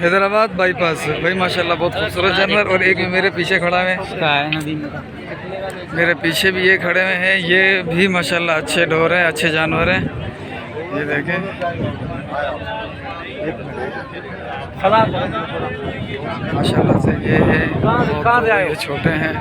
Hyderabad bypass भाई माशाल्लाह बहुत खूबसूरत जानवर। और एक मेरे पीछे खड़ा है, मेरे पीछे भी ये खड़े हुए हैं, ये भी माशाल्लाह अच्छे ढोर हैं, अच्छे जानवर हैं। ये देखें माशाल्लाह से ये है, ये छोटे हैं।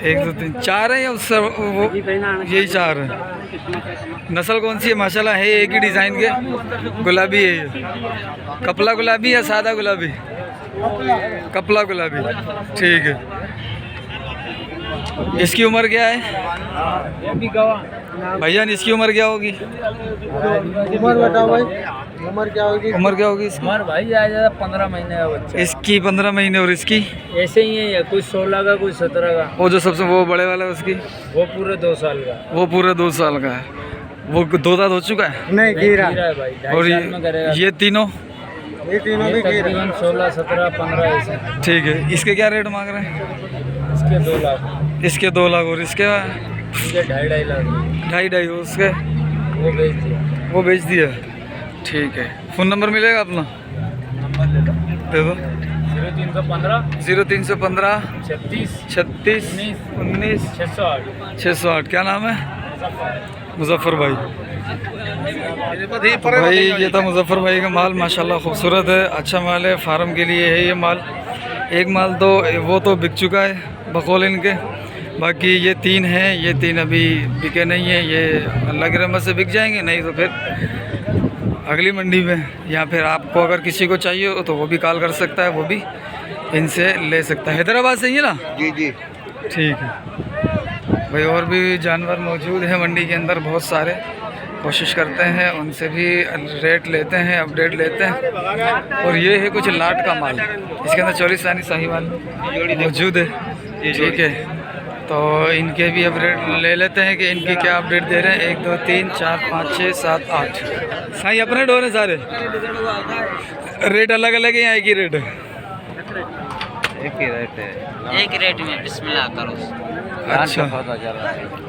एक दो तीन चार है या उससे वो यही चार है। नस्ल कौन सी है? माशाल्लाह है एक ही डिज़ाइन के, गुलाबी है ये। कपला गुलाबी या सादा गुलाबी? कपला गुलाबी, ठीक है। इसकी उम्र क्या है भैया? इसकी उम्र क्या होगी? उम्र बताओ भाई, उम्र क्या होगी? उम्र क्या होगी इसकी? उम्र भाई ज़्यादा 15 महीने का बच्चा। इसकी 15 महीने और इसकी ऐसे ही है, कुछ 16 का कुछ 17 का। वो जो सबसे वो बड़े वाला है उसकी? वो पूरे 2 साल का। वो पूरे 2 साल का है। वो 2 दांत हो चुका है? नहीं गिरा है भाई। और ये तीनों? ये तीनों भी तकरीबन 16, 17, 15 ऐसे। ठीक है। इसके क्या रेट मांग रहे हैं? इसके 2 लाख। इसके 2 लाख और इसके 2.5 लाख। 2.5 उसके वो बेच दिया। वो बेच दिया, ठीक है। फ़ोन नंबर मिलेगा अपना? दे दो। 0315 0315 36 36 19 608। 608। क्या नाम है? मुजफ्फर भाई। भाई ये था मुजफ्फर भाई का माल, माशाल्लाह खूबसूरत है, अच्छा माल है, फार्म के लिए है ये माल। एक माल तो वो तो बिक चुका है बकौल इनके, बाकी ये 3 हैं, ये 3 अभी बिके नहीं हैं। ये अल्लाह की रहमत से बिक जाएंगे, नहीं तो फिर अगली मंडी में, या फिर आपको अगर किसी को चाहिए हो तो वो भी कॉल कर सकता है, वो भी इनसे ले सकता है। हैदराबाद से ही है ना? जी जी ठीक है भाई। और भी जानवर मौजूद हैं मंडी के अंदर बहुत सारे, कोशिश करते हैं उनसे भी रेट लेते हैं, अपडेट लेते हैं। और ये है कुछ लाट का माल, इसके अंदर चौलिस्तानी साहिवाल मौजूद है, ठीक है। तो इनके भी अपडेट ले लेते हैं कि इनकी क्या अपडेट दे रहे हैं। 1 2 3 4 5 6 7 8 साई अपने डोर हैं सारे। रेट अलग अलग है या एक ही रेट है? एक ही रेट है, एक रेट में बिस्मिल्लाह करो। अच्छा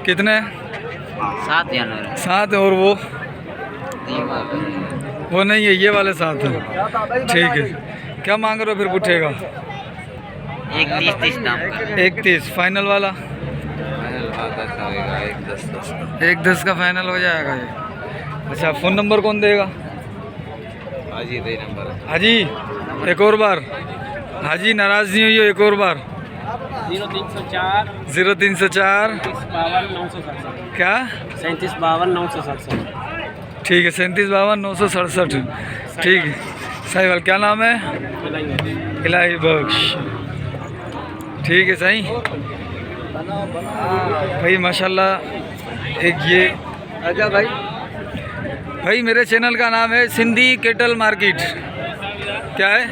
कितने? 7 जानवर। 7 और वो नहीं है, ये वाले 7 हैं, ठीक है। क्या मांग रहे हो फिर पुट्ठेगा? 1.30 दाम का। 1.30 फाइनल वाला? 1.10 का फाइनल हो जाएगा ये। अच्छा फ़ोन नंबर कौन देगा? हाजी दे नंबर। हाजी एक और बार, हाजी नाराज़ नहीं हुई हो, एक और बार। 0304 0304 क्या? 37 52 967। ठीक है 37 52 967, ठीक है। साहिवाल क्या नाम है? इलाही बख्श, ठीक है सही भाई माशाल्लाह। एक ये आजा भाई मेरे चैनल का नाम है सिंधी केटल मार्केट। क्या है?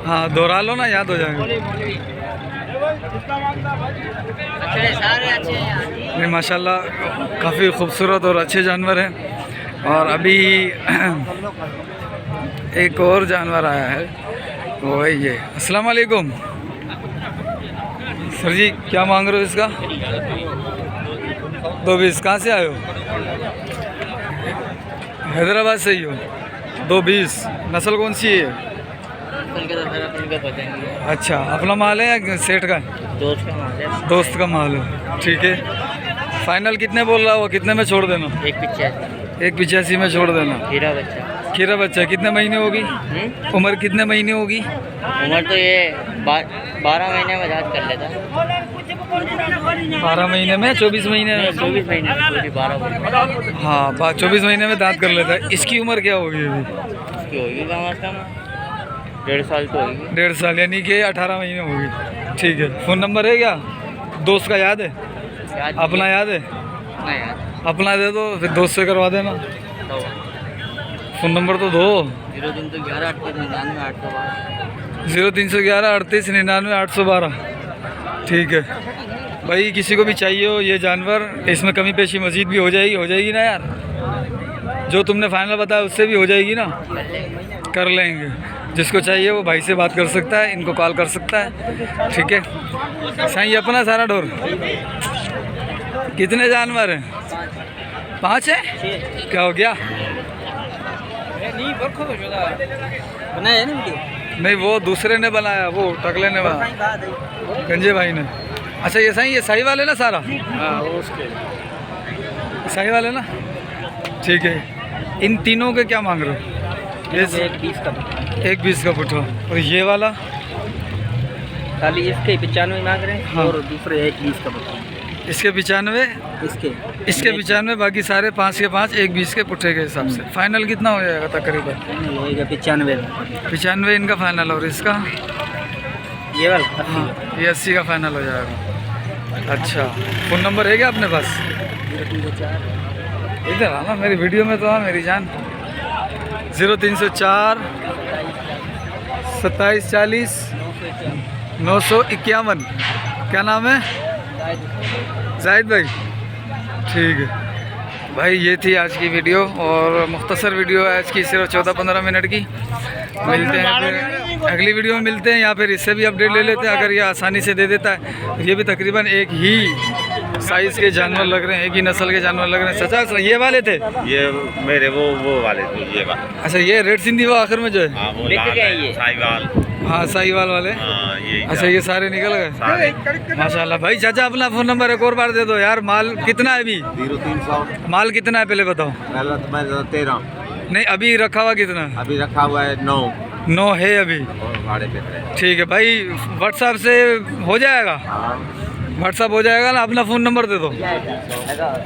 हाँ दोहरा लो ना, याद हो जाएगा। नहीं माशाल्लाह काफ़ी खूबसूरत और अच्छे जानवर हैं। और अभी एक और जानवर आया है, वो है ये। अस्सलाम वालेकुम सर जी, क्या मांग रहे हो इसका? 2.20। कहाँ से आए हो? हैदराबाद से ही हो? 2.20। नस्ल कौन सी है? अच्छा अपना माल है या सेठ का? दोस्त का माल है। दोस्त का माल है, ठीक है। फाइनल कितने बोल रहा हो? कितने में छोड़ देना? 1.85 में छोड़ देना। खीरा बच्चा कितने महीने होगी? उम्र कितने महीने होगी? उम्र तो ये 12 महीने में जांच कर लेता। 12 महीने में? 24 महीने में? 24 महीने में, 12 महीने। हाँ 24 महीने में दांत कर लेता है। इसकी उम्र क्या होगी अभी? इसकी होगी कम अज़ कम 1.5 साल तो होगी। 1.5 साल यानी कि 18 महीने होगी, ठीक है। फ़ोन नंबर है क्या दोस्त का? याद है? अपना याद है? नहीं यार। अपना दे दो फिर दोस्त से करवा देना। फ़ोन नंबर तो दो। 0311 38 0311 38 99 812, ठीक है भाई। किसी को भी चाहिए हो ये जानवर, इसमें कमी पेशी मज़ीद भी हो जाएगी ना यार? जो तुमने फाइनल बताया उससे भी हो जाएगी ना? कर लेंगे। जिसको चाहिए वो भाई से बात कर सकता है, इनको कॉल कर सकता है। ठीक है साईं, अपना सारा ढोर। कितने जानवर हैं? 5 है? क्या हो गया? बनाया ना वीडियो? नहीं, वो दूसरे ने बनाया, वो टकले ने बनाया, गंजे भाई ने। अच्छा ये साईं, ये सही वाले ना सारा? हाँ उसके सही वाले ना? ठीक है। इन तीनों के क्या मांग रहे हो? ये 1 20 का, 1 20 का पुट्ठा। और ये वाला? खाली इसके 95 मांग रहे हैं। हाँ। और दूसरे 1 20 का बता। इसके 95, इसके इसके 95, बाकी सारे 5 के 5, 1 20 के पुट्ठे के हिसाब से। फाइनल कितना हो जाएगा तकरीबन? 95। 95 इनका फाइनल। और इसका? ये वाला हाँ, ये 80 का फाइनल हो जाएगा। अच्छा, फ़ोन नंबर है क्या अपने पास? 0304 इधर आना, मेरी वीडियो में तो आ मेरी जान। 0304 27 40 951। क्या नाम है? जाहिद भाई। ठीक है भाई, ये थी आज की वीडियो, और मुख्तसर वीडियो है आज की, सिर्फ 14-15 मिनट की। मिलते हैं फिर अगली वीडियो में, मिलते हैं, या फिर इससे भी अपडेट ले लेते हैं अगर ये आसानी से दे देता है। ये भी तकरीबन एक ही साइज़ के जानवर लग रहे हैं, एक ही नस्ल के जानवर लग रहे हैं। चाचा ये वाले थे? ये मेरे वो वाले थे, ये वाले। अच्छा, ये रेड सिंधी वो आखिर में जो है? हाँ वो देख लाल के है, ये। साहिवाल। हाँ साहिवाल वाले। हाँ ये अच्छा, ये सारे निकल गए? सारे। माशाल्लाह भाई। चाचा अपना फ़ोन नंबर एक और बार दे दो यार। माल कितना है अभी? 0300। माल कितना है पहले बताओ? पहला तो मैं 13, नहीं, अभी रखा हुआ कितना है? अभी रखा हुआ है 9 9 है अभी। और भाड़े पे है। ठीक है भाई, व्हाट्सएप से हो जाएगा? हाँ व्हाट्सएप हो जाएगा ना? अपना फ़ोन नंबर दे दो।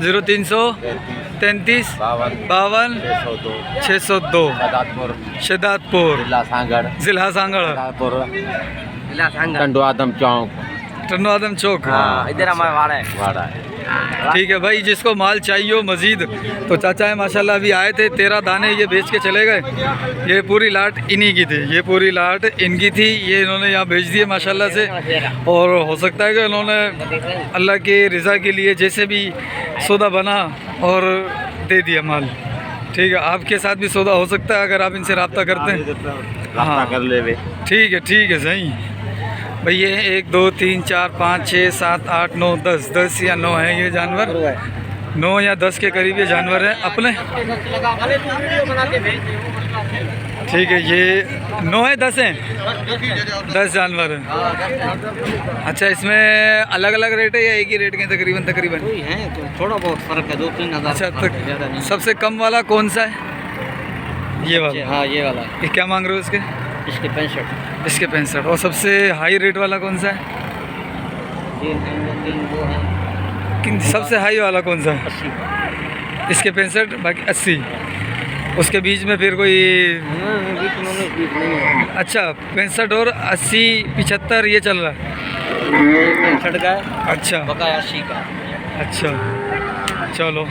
0300 33 52 602 सदातपुर, शहदादपुर, जिला सांगड़, जिला सांगड़, टंडो आदम चौक। टन्नो आदम चौक। हाँ इधर हमारा वाड़ा है। भाड़ा है। ठीक है भाई, जिसको माल चाहिए हो मज़ीद, तो चाचा है माशाल्लाह अभी आए थे, 13 दाने ये बेच के चले गए। ये पूरी लाट इन्हीं की थी, ये पूरी लाट इनकी थी, ये इन्होंने यहाँ बेच दिए माशाल्लाह से। और हो सकता है कि इन्होंने अल्लाह की रज़ा के लिए जैसे भी सौदा बना और दे दिया माल। ठीक है, आपके साथ भी सौदा हो सकता है अगर आप इनसे रब्ता करते हैं। रास्ता कर ले वे। ठीक है सही भाई। ये 1 2 3 4 5 6 7 8 9 10 या 9 है ये जानवर। 9 या 10 के करीब ये जानवर हैं अपने। ठीक है, ये 9 है 10 हैं? 10 जानवर हैं। अच्छा, इसमें अलग अलग रेट है या एक ही रेट के तकरीबन? कोई है तो थोड़ा बहुत फर्क है, 2-3 हज़ार। अच्छा, ज़्यादा नहीं। सबसे कम वाला कौन सा है? ये वाला? हाँ ये वाला। ये क्या मांग रहे हो इसके? इसके 65। इसके 65। और सबसे हाई रेट वाला कौन सा है? ये वो है सबसे हाई वाला कौन सा है? 80। इसके 65, बाकी 80। उसके बीच में फिर कोई? अच्छा, 65 और 80 75 ये चल रहा है? 65 का है, अच्छा बकाया 80 का। अच्छा, चलो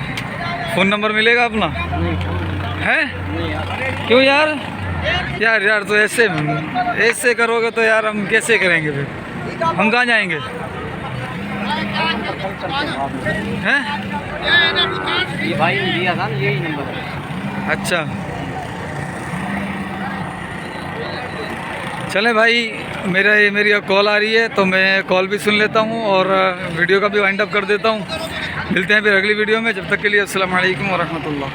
फ़ोन नंबर मिलेगा अपना? है? क्यों यार? यार तो ऐसे करोगे तो यार हम कैसे करेंगे फिर? हम कहाँ जाएंगे? हैं? ये भाई ने दिया था ना, यही नंबर है। अच्छा, चलें भाई, मेरी अब कॉल आ रही है तो मैं कॉल भी सुन लेता हूँ और वीडियो का भी वाइंड अप कर देता हूँ। मिलते हैं फिर अगली वीडियो में, जब तक के लिए अस्सलाम वालेकुम व रहमतुल्लाह।